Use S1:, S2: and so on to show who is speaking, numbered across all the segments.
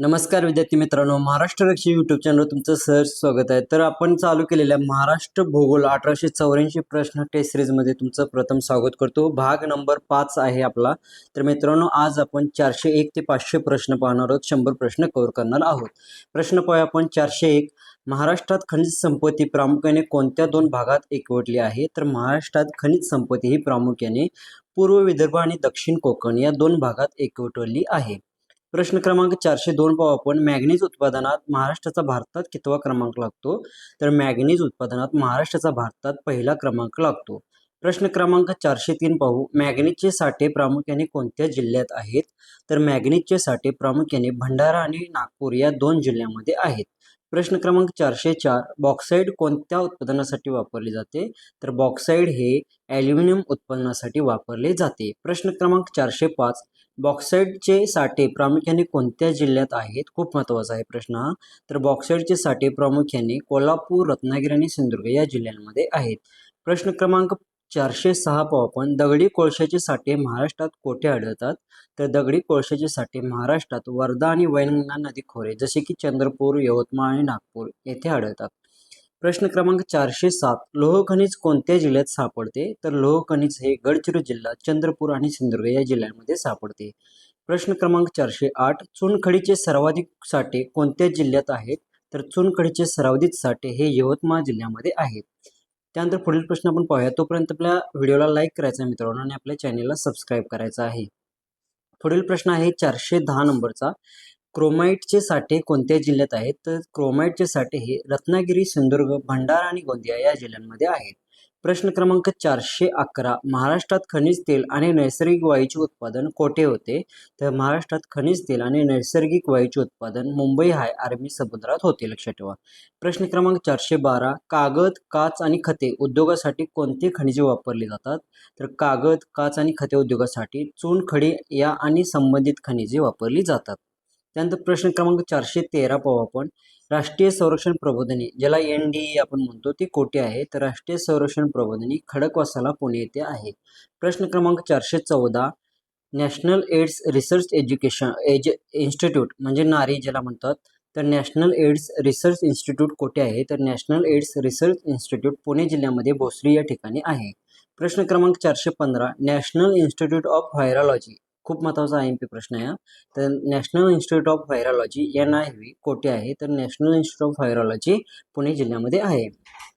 S1: नमस्कार विद्यार्थी मित्रांनो, महाराष्ट्र रक्षी यूट्यूब चॅनल तुमचं सहर्ष स्वागत आहे। तर आपण चालू केलेल्या महाराष्ट्र भूगोल 1884 प्रश्न टेस्ट सिरीजमध्ये तुमचं प्रथम स्वागत करतो। भाग नंबर 5 आहे आपला। तर मित्रांनो, आज आपण 401 ते 500 प्रश्न पाहणार आहोत। 100 प्रश्न कव्हर करणार आहोत। प्रश्न पाहूया आपण 401। महाराष्ट्रात खनिज संपत्ती प्रामुख्याने कोणत्या दोन भागात एकवटली आहे? तर महाराष्ट्रात खनिज संपत्ती ही प्रामुख्याने पूर्व विदर्भ आणि दक्षिण कोकण या दोन भागात एकवटली आहे। प्रश्न क्रमांक 402 पाहू आपण। मॅग्नीज उत्पादनात महाराष्ट्राचा भारतात कितवा क्रमांक लागतो? तर मॅग्नीज उत्पादनात महाराष्ट्राचा भारतात पहिला क्रमांक लागतो। प्रश्न क्रमांक 403 पाहू। मॅग्नीजचे साठे प्रामुख्याने कोणत्या जिल्ह्यात आहेत? तर मॅग्नीजचे साठे प्रामुख्याने भंडारा आणि नागपूर या दोन जिल्ह्यांमध्ये आहेत। प्रश्न क्रमांक 404। बॉक्साईड कोणत्या उत्पादनासाठी वापरले जाते? तर बॉक्साईड हे ॲल्युमिनियम उत्पादनासाठी वापरले जाते। प्रश्न क्रमांक 405। बॉक्साईडचे साठे प्रामुख्याने कोणत्या जिल्ह्यात आहेत? खूप महत्त्वाचा आहे प्रश्न हा। तर बॉक्साईडचे साठे प्रामुख्याने कोल्हापूर, रत्नागिरी आणि सिंधुदुर्ग या जिल्ह्यांमध्ये आहेत। प्रश्न क्रमांक 406 पाहू आपण। दगडी कोळशाचे साठे महाराष्ट्रात कोठे आढळतात? तर दगडी कोळशाचे साठे महाराष्ट्रात वर्धा आणि वैनगंगा नदी खोरे जसे की चंद्रपूर, यवतमाळ आणि नागपूर येथे आढळतात। प्रश्न क्रमांक 407। लोह खनिज कोणत्या जिल्ह्यात सापडते? तर लोह खनिज हे गडचिरोली जिल्हा, चंद्रपूर आणि सिंधुदुर्ग या जिल्ह्यांमध्ये सापडते। प्रश्न क्रमांक 408। चुनखडीचे सर्वाधिक साठे कोणत्या जिल्ह्यात आहेत? तर चुनखडीचे सर्वाधिक साठे हे यवतमाळ जिल्ह्यामध्ये आहेत। त्यानंतर पुढील प्रश्न आपण पाहूया। तोपर्यंत आपल्या व्हिडिओला लाईक करायचा आहे मित्रांनो आणि आपल्या चॅनलला सबस्क्राईब करायचं आहे। पुढील प्रश्न आहे 410 नंबरचा। क्रोमाइटचे साठे कोणत्या जिल्ह्यात आहेत? तर क्रोमाइटचे साठे हे रत्नागिरी, सिंधुदुर्ग, भंडारा आणि गोंदिया या जिल्ह्यांमध्ये आहेत। प्रश्न क्रमांक 411। महाराष्ट्रात खनिज तेल आणि नैसर्गिक वायूचे उत्पादन कोठे होते? तर महाराष्ट्रात खनिज तेल आणि नैसर्गिक वायूचे उत्पादन मुंबई हाय आर्मी समुद्रात होते, लक्षात ठेवा। प्रश्न क्रमांक 412। कागद, काच आणि खते उद्योगासाठी कोणते खनिजे वापरली जातात? तर कागद, काच आणि खते उद्योगासाठी चुनखडी या आणि संबंधित खनिजे वापरली जातात। त्यानंतर प्रश्न क्रमांक 413 पाहू आपण। राष्ट्रीय संरक्षण प्रबोधिनी, ज्याला NDE आपण म्हणतो, ती कोठे आहे? तर राष्ट्रीय संरक्षण प्रबोधिनी खडकवासला, पुणे येथे आहे। प्रश्न क्रमांक 414। नॅशनल एड्स रिसर्च इन्स्टिट्यूट म्हणजे नारी ज्याला म्हणतात, तर नॅशनल एड्स रिसर्च इन्स्टिट्यूट कोठे आहे? तर national AIDS research institute Pune जिल्ह्यामध्ये भोसरी या ठिकाणी आहे। प्रश्न क्रमांक 415। नॅशनल इन्स्टिट्यूट ऑफ व्हायरॉलॉजी, खूप महत्त्वाचा IMP प्रश्न आहे। तर national institute of virology NIV कोठे आहे? तर national institute of virology Pune जिल्ह्यामध्ये आहे।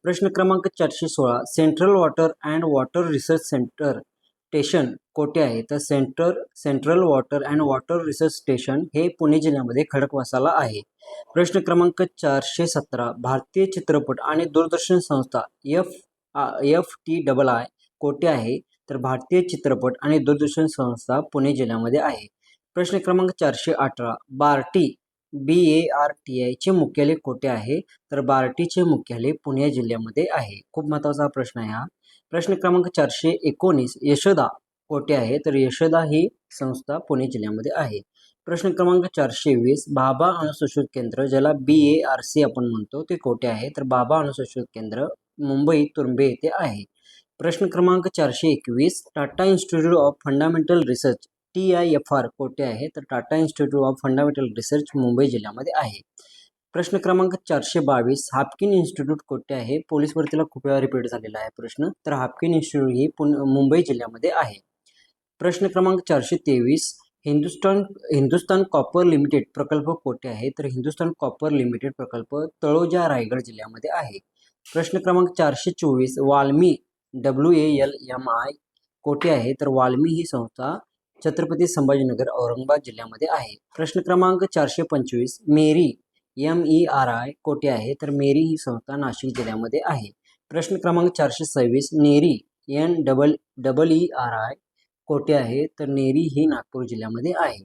S1: प्रश्न क्रमांक 416। Central water and water research centre station कोठे आहे? तर central water and water research station हे पुणे जिल्ह्यामध्ये खडकवासला आहे। प्रश्न क्रमांक 417। भारतीय चित्रपट आणि दूरदर्शन संस्था FTII कोठे आहे? तर भारतीय चित्रपट आणि दूरदर्शन संस्था पुणे जिल्ह्यामध्ये आहे। प्रश्न क्रमांक 418। BARTI चे मुख्यालय कोठे आहे? तर बार्टीचे मुख्यालय पुणे जिल्ह्यामध्ये आहे। खूप महत्त्वाचा प्रश्न आहे हा। प्रश्न क्रमांक 419। यशोदा कोठे आहे? तर यशोदा ही संस्था पुणे जिल्ह्यामध्ये आहे। प्रश्न क्रमांक 420। भाभा अणुसंशोधन केंद्र, ज्याला BARC आपण म्हणतो, ते कोठे आहे? तर भाभा अणुसंशोधन केंद्र मुंबई तुर्भे येथे आहे। प्रश्न क्रमांक 421। Tata institute of fundamental research TIFR कोठे आहे? तर Tata institute of fundamental research Mumbai जिल्ह्यामध्ये आहे। प्रश्न क्रमांक 422। हाफकिन इन्स्टिट्यूट कोठे आहे? पोलीस भरतीला खूप वेळा रिपीट झालेला आहे प्रश्न। तर हाफकिन इन्स्टिट्यूट ही मुंबई जिल्ह्यामध्ये आहे। प्रश्न क्रमांक 423। हिंदुस्तान कॉपर लिमिटेड प्रकल्प कोठे आहे? तर हिंदुस्तान कॉपर लिमिटेड प्रकल्प तळोजा, रायगड जिल्ह्यामध्ये आहे। प्रश्न क्रमांक 424। वाल्मी WALMI कोठे आहे? तर वाल्मी ही संस्था छत्रपती संभाजीनगर, औरंगाबाद जिल्ह्यामध्ये आहे। प्रश्न क्रमांक 425। मेरी MERI कोठे आहे? तर मेरी ही संस्था नाशिक जिल्ह्यामध्ये आहे। प्रश्न क्रमांक 426। नेरी NEERI कोठे आहे? तर नेरी ही नागपूर जिल्ह्यामध्ये आहे।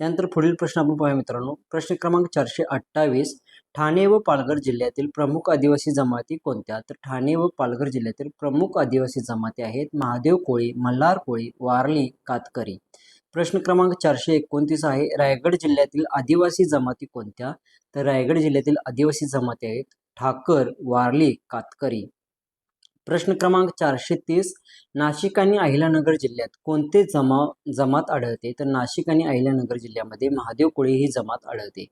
S1: त्यानंतर पुढील प्रश्न आपण पाहूया मित्रांनो। प्रश्न क्रमांक 428। ठाणे व पालघर जिल्ह्यातील प्रमुख आदिवासी जमाती कोणत्या? तर ठाणे व पालघर जिल्ह्यातील प्रमुख आदिवासी जमाती आहेत महादेव कोळी, मल्हार कोळी, वारली, कातकरी। प्रश्न क्रमांक 429 आहे। रायगड जिल्ह्यातील आदिवासी जमाती कोणत्या? तर रायगड जिल्ह्यातील आदिवासी जमाती आहेत ठाकर, वारली, कातकरी। प्रश्न क्रमांक 430, नाशिक आणि अहिल्यानगर जिल्ह्यात कोणते जमात आढळते? तर नाशिक आणि अहिल्यानगर जिल्ह्यामध्ये महादेव कोळी ही जमात आढळते.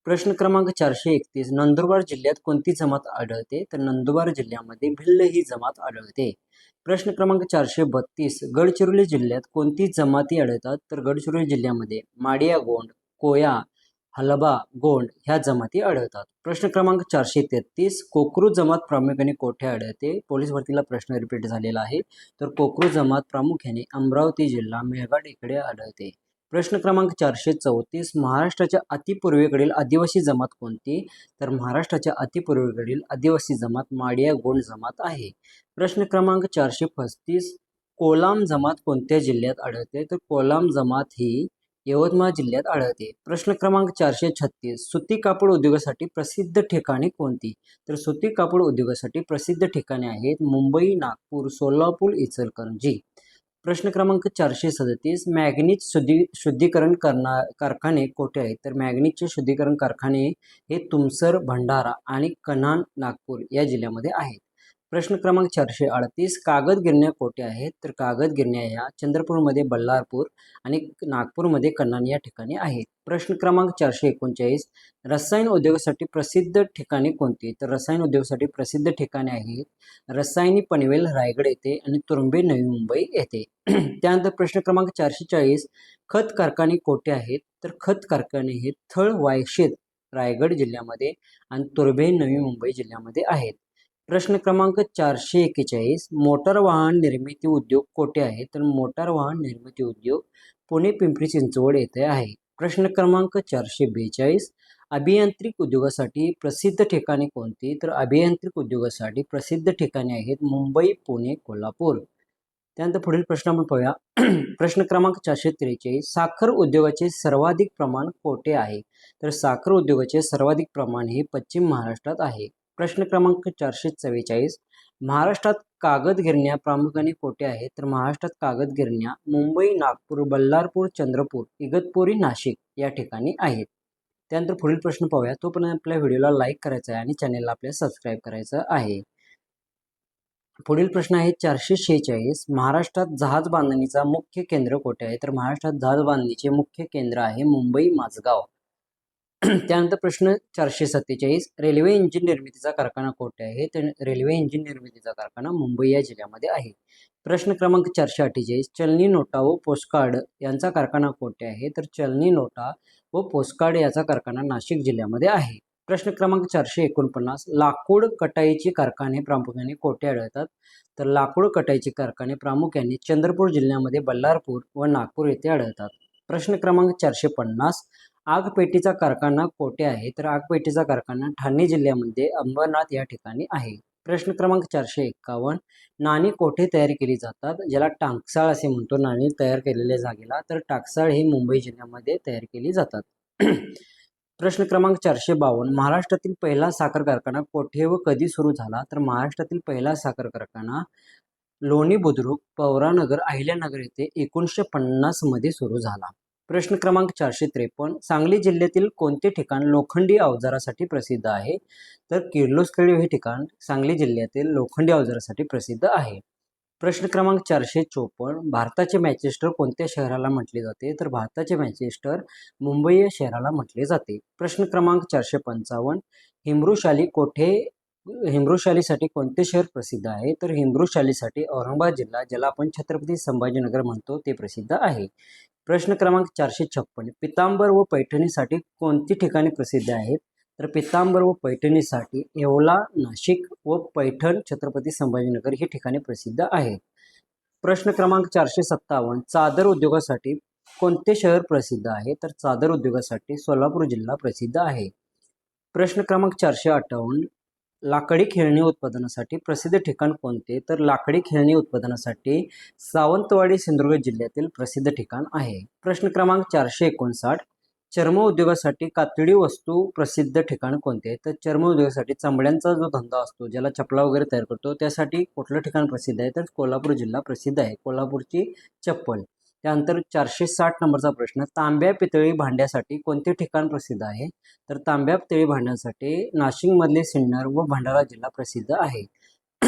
S1: प्रश्न क्रमांक 431, नंदुरबार जिल्ह्यात कोणती जमात आढळते? तर नंदुरबार जिल्ह्यामध्ये भिल्ल ही जमात आढळते. प्रश्न क्रमांक 432, गडचिरोली जिल्ह्यात कोणती जमाती आढळतात? तर गडचिरोली जिल्ह्यामध्ये माडिया गोंड, कोया, हलबा, गोंड ह्या जमाती आढळतात. प्रश्न क्रमांक 433, कोकरू जमात प्रामुख्याने कोठे आढळते? पोलीस भरतीला प्रश्न रिपीट झालेला आहे. तर कोकरू जमात प्रामुख्याने अमरावती जिल्हा मेळघाट इकडे आढळते. प्रश्न क्रमांक 434, महाराष्ट्राच्या अतिपूर्वेकडील आदिवासी जमात कोणती? तर महाराष्ट्राच्या अतिपूर्वेकडील आदिवासी जमात माडिया गोंड जमात आहे. प्रश्न क्रमांक 435, कोलाम जमात कोणत्या जिल्ह्यात आढळते? तर कोलाम जमात ही यवतमाळ जिल्ह्यात आढळते. प्रश्न क्रमांक 436, सुती कापड उद्योगासाठी प्रसिद्ध ठिकाणे कोणती? तर सुती कापड उद्योगासाठी प्रसिद्ध ठिकाणे आहेत मुंबई, नागपूर, सोलापूर, इचलकरंजी. प्रश्न क्रमांक 437, मॅग्नीज शुद्धीकरण कारखाने कोठे आहेत? तर मॅग्नीजचे शुद्धीकरण कारखाने हे तुमसर, भंडारा आणि कन्हान, नागपूर या जिल्ह्यामध्ये आहेत. प्रश्न क्रमांक 438, कागद गिरण्या कोठे आहेत? तर कागद गिरण्या ह्या चंद्रपूरमध्ये बल्लारपूर आणि नागपूरमध्ये कन्हान या ठिकाणी आहेत. प्रश्न क्रमांक 439, रसायन उद्योगासाठी प्रसिद्ध ठिकाणे कोणती? तर रसायन उद्योगासाठी प्रसिद्ध ठिकाणे आहेत रसायनी पनवेल रायगड येथे आणि तुर्बे नवी मुंबई येथे. त्यानंतर प्रश्न क्रमांक 440, खत कारखाने कोठे आहेत? तर खत कारखाने हे थळ, वायशेत रायगड जिल्ह्यामध्ये आणि तुर्भे नवी मुंबई जिल्ह्यामध्ये आहेत. प्रश्न क्रमांक 441, मोटार वाहन निर्मिती उद्योग कोठे आहे? तर मोटार वाहन निर्मिती उद्योग पुणे, पिंपरी चिंचवड येथे आहे. प्रश्न क्रमांक 442, अभियांत्रिक उद्योगासाठी प्रसिद्ध ठिकाणे कोणती? तर अभियांत्रिक उद्योगासाठी प्रसिद्ध ठिकाणे आहेत मुंबई, पुणे, कोल्हापूर. त्यानंतर पुढील प्रश्न आपण पाहूया. प्रश्न क्रमांक 443, साखर उद्योगाचे सर्वाधिक प्रमाण कोठे आहे? तर साखर उद्योगाचे सर्वाधिक प्रमाण हे पश्चिम महाराष्ट्रात आहे. प्रश्न क्रमांक 444, महाराष्ट्रात कागद गिरण्या प्रामुख्याने कोठे आहेत? तर महाराष्ट्रात कागद गिरण्या मुंबई, नागपूर, बल्लारपूर, चंद्रपूर, इगतपुरी, नाशिक या ठिकाणी आहेत. त्यानंतर पुढील प्रश्न पाहूया. तो पण आपल्या व्हिडिओला लाईक करायचा आहे आणि चॅनेलला आपल्या सबस्क्राईब करायचं आहे. पुढील प्रश्न आहे 446, महाराष्ट्रात जहाज बांधणीचा मुख्य केंद्र कोठे आहे? तर महाराष्ट्रात जहाज बांधणीचे मुख्य केंद्र आहे मुंबई, माझगाव. त्यानंतर प्रश्न 447, रेल्वे इंजिन निर्मितीचा कारखाना कोठे आहे? तर रेल्वे इंजिन निर्मितीचा कारखाना मुंबई या जिल्ह्यामध्ये आहे. प्रश्न क्रमांक 448, चलनी नोटा व पोस्टकार्ड यांचा कारखाना कोठे आहे? तर चलनी नोटा व पोस्टकार्ड याचा कारखाना नाशिक जिल्ह्यामध्ये आहे. प्रश्न क्रमांक 449, लाकूड कटाईची कारखाने प्रामुख्याने कोठे आढळतात? तर लाकूड कटाईची कारखाने प्रामुख्याने चंद्रपूर जिल्ह्यामध्ये बल्लारपूर व नागपूर येथे आढळतात. प्रश्न क्रमांक 450, आगपेटीचा कारखाना कोठे आहे? तर आगपेटीचा कारखाना ठाणे जिल्ह्यामध्ये अंबरनाथ या ठिकाणी आहे. प्रश्न क्रमांक 451, नाणी कोठे तयार केली जातात? ज्याला टाकसाळ असे म्हणतो नाणी तयार केलेल्या जागेला, तर टाकसाळ ही मुंबई जिल्ह्यामध्ये तयार केली जातात. प्रश्न क्रमांक 452, महाराष्ट्रातील पहिला साखर कारखाना कोठे व कधी सुरू झाला? तर महाराष्ट्रातील पहिला साखर कारखाना लोणी बुद्रुक, पवरानगर, अहिल्यानगर येथे 1950 मध्ये सुरू झाला. प्रश्न क्रमांक 453, सांगली जिल्ह्यातील कोणते ठिकाण लोखंडी अवजारासाठी प्रसिद्ध आहे? तर किर्लोस्करही हे ठिकाण सांगली जिल्ह्यातील लोखंडी अवजारासाठी प्रसिद्ध आहे. प्रश्न क्रमांक 454, भारताचे मँचेस्टर कोणत्या शहराला म्हटले जाते? तर भारताचे मँचेस्टर मुंबई या शहराला म्हटले जाते. प्रश्न क्रमांक 455, हिमृशालीसाठी कोणते शहर प्रसिद्ध आहे? तर हिमृशालीसाठी औरंगाबाद जिल्हा, ज्याला आपण छत्रपती संभाजीनगर म्हणतो, ते प्रसिद्ध आहे. प्रश्न क्रमांक 456, पितांबर व पैठणीसाठी कोणती ठिकाणे प्रसिद्ध आहेत? तर पितांबर व पैठणीसाठी येवला, नाशिक व पैठण, छत्रपती संभाजीनगर ही ठिकाणे प्रसिद्ध आहेत. प्रश्न क्रमांक 457, चादर उद्योगासाठी कोणते शहर प्रसिद्ध आहे? तर चादर उद्योगासाठी सोलापूर जिल्हा प्रसिद्ध आहे. प्रश्न क्रमांक 458, लाकडी खेळणी उत्पादनासाठी प्रसिद्ध ठिकाण कोणते? तर लाकडी खेळणी उत्पादनासाठी सावंतवाडी सिंधुदुर्ग जिल्ह्यातील प्रसिद्ध ठिकाण आहे. प्रश्न क्रमांक 459, चर्म उद्योगासाठी कातडी वस्तू प्रसिद्ध ठिकाण कोणते? तर चर्म उद्योगासाठी चामड्यांचा जो धंदा असतो, ज्याला चपला वगैरे तयार करतो, त्यासाठी कुठलं ठिकाण प्रसिद्ध आहे? तर कोल्हापूर जिल्हा प्रसिद्ध आहे, कोल्हापूरची चप्पल. त्यानंतर 460 नंबरचा प्रश्न, तांब्या पितळी भांड्यासाठी कोणते ठिकाण प्रसिद्ध आहे? तर तांब्या पितळी भांड्यासाठी नाशिकमधले सिन्नर व भंडारा जिल्हा प्रसिद्ध आहे.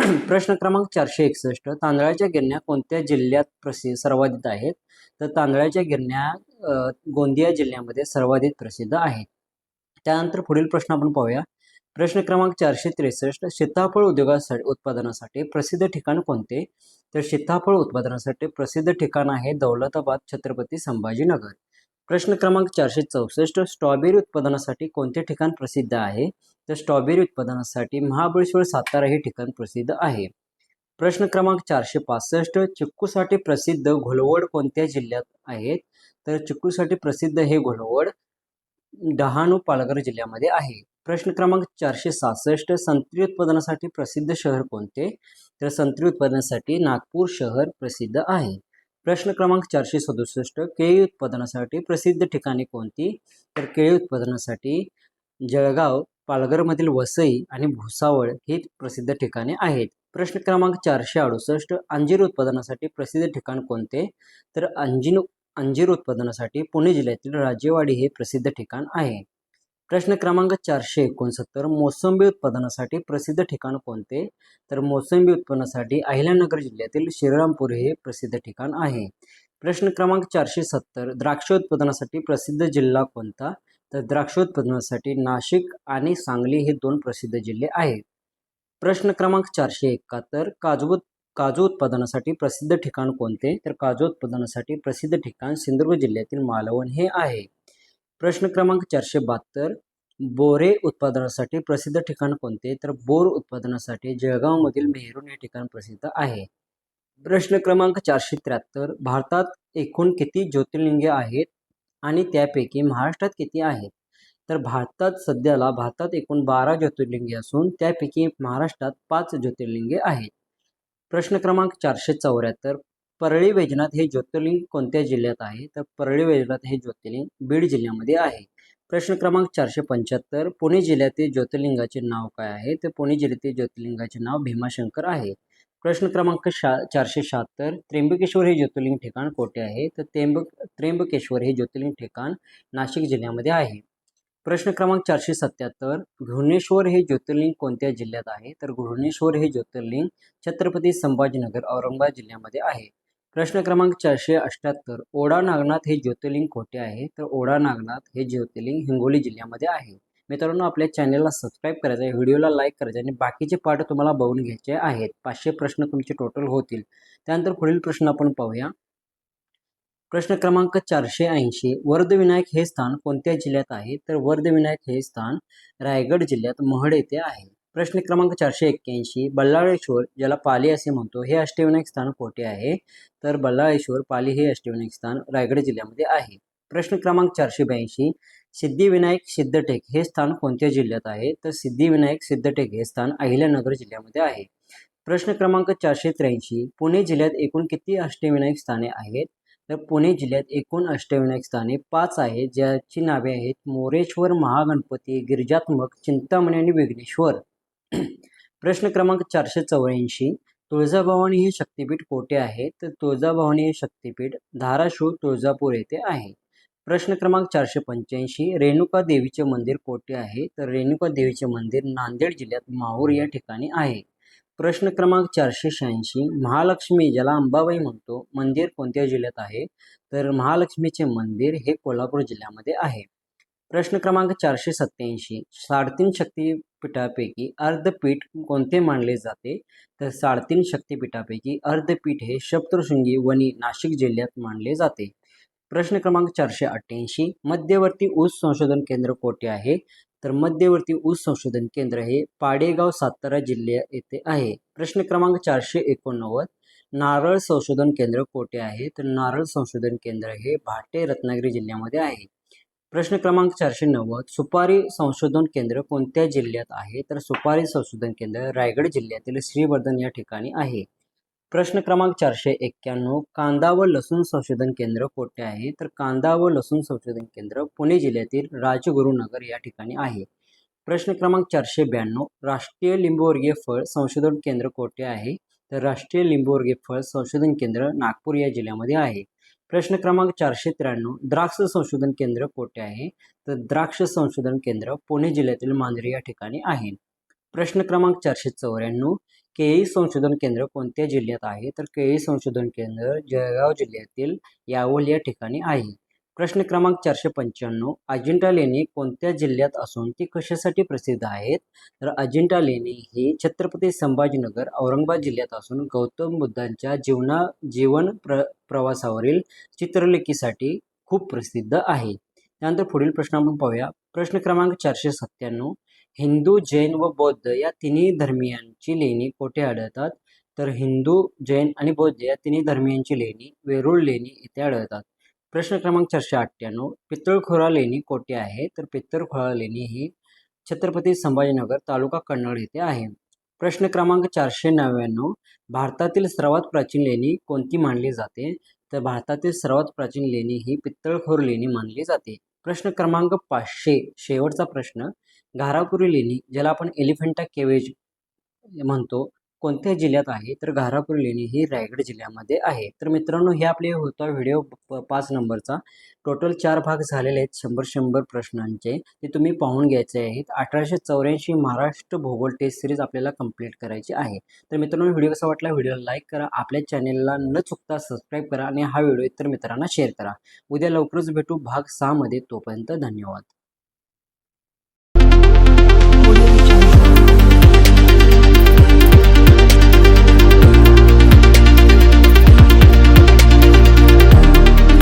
S1: प्रश्न क्रमांक 461, तांदळाच्या गिरण्या कोणत्या जिल्ह्यात सर्वाधिक आहेत? तर तांदळाच्या गिरण्या गोंदिया जिल्ह्यामध्ये सर्वाधिक प्रसिद्ध आहेत. त्यानंतर पुढील प्रश्न आपण पाहूया. प्रश्न क्रमांक 463, सीताफळ उत्पादनासाठी प्रसिद्ध ठिकाण कोणते? तर सीताफळ उत्पादनासाठी प्रसिद्ध ठिकाण आहे दौलताबाद, छत्रपती संभाजीनगर. प्रश्न क्रमांक 464, स्ट्रॉबेरी उत्पादनासाठी कोणते ठिकाण प्रसिद्ध आहे? तर स्ट्रॉबेरी उत्पादनासाठी महाबळेश्वर, सातारा हे ठिकाण प्रसिद्ध आहे. प्रश्न क्रमांक 465, चिक्कूसाठी प्रसिद्ध घोलवड कोणत्या जिल्ह्यात आहेत? तर चिक्कूसाठी प्रसिद्ध हे घोलवड डहाणू, पालघर जिल्ह्यामध्ये आहे. प्रश्न क्रमांक 466, संत्री उत्पादनासाठी प्रसिद्ध शहर कोणते? तर संत्री उत्पादनासाठी नागपूर शहर प्रसिद्ध आहे. प्रश्न क्रमांक 467, केळी उत्पादनासाठी प्रसिद्ध ठिकाणे कोणती? तर केळी उत्पादनासाठी जळगाव, पालघरमधील वसई आणि भुसावळ ही प्रसिद्ध ठिकाणे आहेत. प्रश्न क्रमांक 468, अंजीर उत्पादनासाठी प्रसिद्ध ठिकाण कोणते? तर अंजीर उत्पादनासाठी पुणे जिल्ह्यातील राजेवाडी हे प्रसिद्ध ठिकाण आहे. प्रश्न क्रमांक 469, मोसंबी उत्पादनासाठी प्रसिद्ध ठिकाण कोणते? तर मोसंबी उत्पादनासाठी अहिल्यानगर जिल्ह्यातील श्रीरामपूर हे प्रसिद्ध ठिकाण आहे. प्रश्न क्रमांक 470, द्राक्ष उत्पादनासाठी प्रसिद्ध जिल्हा कोणता? तर द्राक्ष उत्पादनासाठी नाशिक आणि सांगली हे 2 प्रसिद्ध जिल्हे आहेत. प्रश्न क्रमांक 471, काजू उत्पादनासाठी प्रसिद्ध ठिकाण कोणते? तर काजू उत्पादनासाठी प्रसिद्ध ठिकाण सिंधुदुर्ग जिल्ह्यातील मालवण हे आहे. प्रश्न क्रमांक 472, बोरे उत्पादनासाठी प्रसिद्ध ठिकाण कोणते? तर बोर उत्पादनासाठी जळगावमधील मेहरून हे ठिकाण प्रसिद्ध आहे. प्रश्न क्रमांक 473, भारतात एकूण किती ज्योतिर्लिंगे आहेत आणि त्यापैकी महाराष्ट्रात किती आहेत? तर भारतात एकूण 12 ज्योतिर्लिंगे असून त्यापैकी महाराष्ट्रात 5 ज्योतिर्लिंगे आहेत. प्रश्न क्रमांक 474, परळी वैजनाथ हे ज्योतिर्लिंग कोणत्या जिल्ह्यात आहे? तर परळी वैजनाथ हे ज्योतिर्लिंग बीड जिल्ह्यामध्ये आहे. प्रश्न क्रमांक 475, पुणे जिल्ह्यातील ज्योतिर्लिंगाचे नाव काय आहे? तर पुणे जिल्ह्यातील ज्योतिर्लिंगाचे नाव भीमाशंकर आहे. प्रश्न क्रमांक 476, त्र्यंबकेश्वर हे ज्योतिर्लिंग ठिकाण कोठे आहे? तर त्र्यंबकेश्वर हे ज्योतिर्लिंग ठिकाण नाशिक जिल्ह्यामध्ये आहे. प्रश्न क्रमांक 477, घृणेश्वर हे ज्योतिर्लिंग कोणत्या जिल्ह्यात आहे? तर घृणेश्वर हे ज्योतिर्लिंग छत्रपती संभाजीनगर, औरंगाबाद जिल्ह्यामध्ये आहे. प्रश्न क्रमांक 478, ओढा नागनाथ हे ज्योतिर्लिंग कोठे आहे? तर ओढा नागनाथ हे ज्योतिर्लिंग हिंगोली जिल्ह्यामध्ये आहे. मित्रांनो, आपल्या चॅनलला सबस्क्राईब करायचं आहे, व्हिडिओला लाईक करायचं आणि बाकीचे पाठ तुम्हाला बघून घ्यायचे आहेत. 500 प्रश्न तुमचे टोटल होतील. त्यानंतर पुढील प्रश्न आपण पाहूया. प्रश्न क्रमांक 480, वर्धविनायक हे स्थान कोणत्या जिल्ह्यात आहे? तर वर्धविनायक हे स्थान रायगड जिल्ह्यात महड येथे आहे. प्रश्न क्रमांक 481, बल्लाळेश्वर ज्याला पाली असे म्हणतो हे अष्टविनायक स्थान कोठे आहे? तर बल्लाळेश्वर पाली हे अष्टविनायक स्थान रायगड जिल्ह्यामध्ये आहे. प्रश्न क्रमांक 482, सिद्धिविनायक सिद्धटेक हे स्थान कोणत्या जिल्ह्यात आहे? तर सिद्धिविनायक सिद्धटेक हे स्थान अहिल्यानगर जिल्ह्यामध्ये आहे. प्रश्न क्रमांक 483, पुणे जिल्ह्यात एकूण किती अष्टविनायक स्थाने आहेत? तर पुणे जिल्ह्यात एकूण अष्टविनायक स्थाने 5 आहेत, ज्याची नावे आहेत मोरेश्वर, महागणपती, गिरिजात्मक, चिंतामणी आणि विघ्नेश्वर. प्रश्न क्रमांक 484, तुळजाभवानी हे शक्तिपीठ कोठे आहे? तर तुळजाभवानी हे शक्तिपीठ धाराशिव, तुळजापूर येथे आहे. प्रश्न क्रमांक 485, रेणुका देवीचे मंदिर कोठे आहे? तर रेणुका देवीचे मंदिर नांदेड जिल्ह्यात माहूर या ठिकाणी आहे. प्रश्न क्रमांक 486, महालक्ष्मी ज्याला अंबाबाई म्हणतो मंदिर कोणत्या जिल्ह्यात आहे? तर महालक्ष्मीचे मंदिर हे कोल्हापूर जिल्ह्यामध्ये आहे. प्रश्न क्रमांक 487, 3.5 शक्तिपीठापैकी अर्धपीठ कोणते मानले जाते? तर 3.5 शक्तिपीठापैकी अर्धपीठ हे सप्तशृंगी वणी नाशिक जिल्ह्यात मानले जाते. प्रश्न क्रमांक 488, मध्यवर्ती ऊस संशोधन केंद्र कोठे आहे? तर मध्यवर्ती ऊस संशोधन केंद्र हे पाडेगाव, सातारा जिल्ह्या येथे आहे. प्रश्न क्रमांक 489, नारळ संशोधन केंद्र कोठे आहे? तर नारळ संशोधन केंद्र हे भाटे, रत्नागिरी जिल्ह्यामध्ये आहे. प्रश्न क्रमांक 490, सुपारी संशोधन केंद्र कोणत्या जिल्ह्यात आहे? तर सुपारी संशोधन केंद्र रायगड जिल्ह्यातील श्रीवर्धन या ठिकाणी आहे. प्रश्न क्रमांक 491, कांदा व लसूण संशोधन केंद्र कोठे आहे? तर कांदा व लसूण संशोधन केंद्र पुणे जिल्ह्यातील राजगुरुनगर या ठिकाणी आहे. प्रश्न क्रमांक 492, राष्ट्रीय लिंबूवर्गीय फळ संशोधन केंद्र कोठे आहे? तर राष्ट्रीय लिंबूवर्गीय फळ संशोधन केंद्र नागपूर या जिल्ह्यामध्ये आहे. प्रश्न क्रमांक 493, द्राक्ष संशोधन केंद्र कोठे आहे? तर द्राक्ष संशोधन केंद्र पुणे जिल्ह्यातील मांजरी या ठिकाणी आहे. प्रश्न क्रमांक 494, केळी संशोधन केंद्र कोणत्या जिल्ह्यात आहे? तर केळी संशोधन केंद्र जळगाव जिल्ह्यातील यावल या ठिकाणी आहे. प्रश्न क्रमांक 495, अजिंठा लेणी कोणत्या जिल्ह्यात असून ती कशासाठी प्रसिद्ध आहेत? तर अजिंठा लेणी ही छत्रपती संभाजीनगर औरंगाबाद जिल्ह्यात असून गौतम बुद्धांच्या प्रवासावरील चित्रलेखीसाठी खूप प्रसिद्ध आहे. त्यानंतर पुढील प्रश्न आपण पाहूया. प्रश्न क्रमांक 497, हिंदू, जैन व बौद्ध या तिन्ही धर्मियांची लेणी कोठे आढळतात? तर हिंदू, जैन आणि बौद्ध या तिन्ही धर्मियांची लेणी वेरूळ लेणी येथे आढळतात. प्रश्न क्रमांक 498, पितळखोरा लेणी कोठे आहे? तर पितळखोरा लेणी ही छत्रपती संभाजीनगर तालुका कन्नड येथे आहे. प्रश्न क्रमांक 499, भारतातील सर्वात प्राचीन लेणी कोणती मानली जाते? तर भारतातील सर्वात प्राचीन लेणी ही पितळखोर लेणी मानली जाते. प्रश्न क्रमांक 500, शेवटचा प्रश्न, घारापुरी लेणी ज्याला आपण एलिफंटा केव्ज म्हणतो कोणत्या जिल्ह्यात आहे? तर घारापुरी लेणी ही रायगड जिल्ह्यामध्ये आहे. तर मित्रांनो, हे आपले होता व्हिडिओ 5 नंबरचा. टोटल 4 भाग झालेले आहेत 100 प्रश्नांचे. ते तुम्ही पाहून घ्यायचे आहेत. 1884 महाराष्ट्र भूगोल टेस्ट सिरीज आपल्याला कंप्लीट करायची आहे. तर मित्रांनो, व्हिडिओ कसा वाटला व्हिडिओला लाईक करा, आपल्या चॅनेलला न चुकता सबस्क्राईब करा आणि हा व्हिडिओ इतर मित्रांना शेअर करा. उद्या लवकरच भेटू भाग 6 मध्ये. तोपर्यंत धन्यवाद.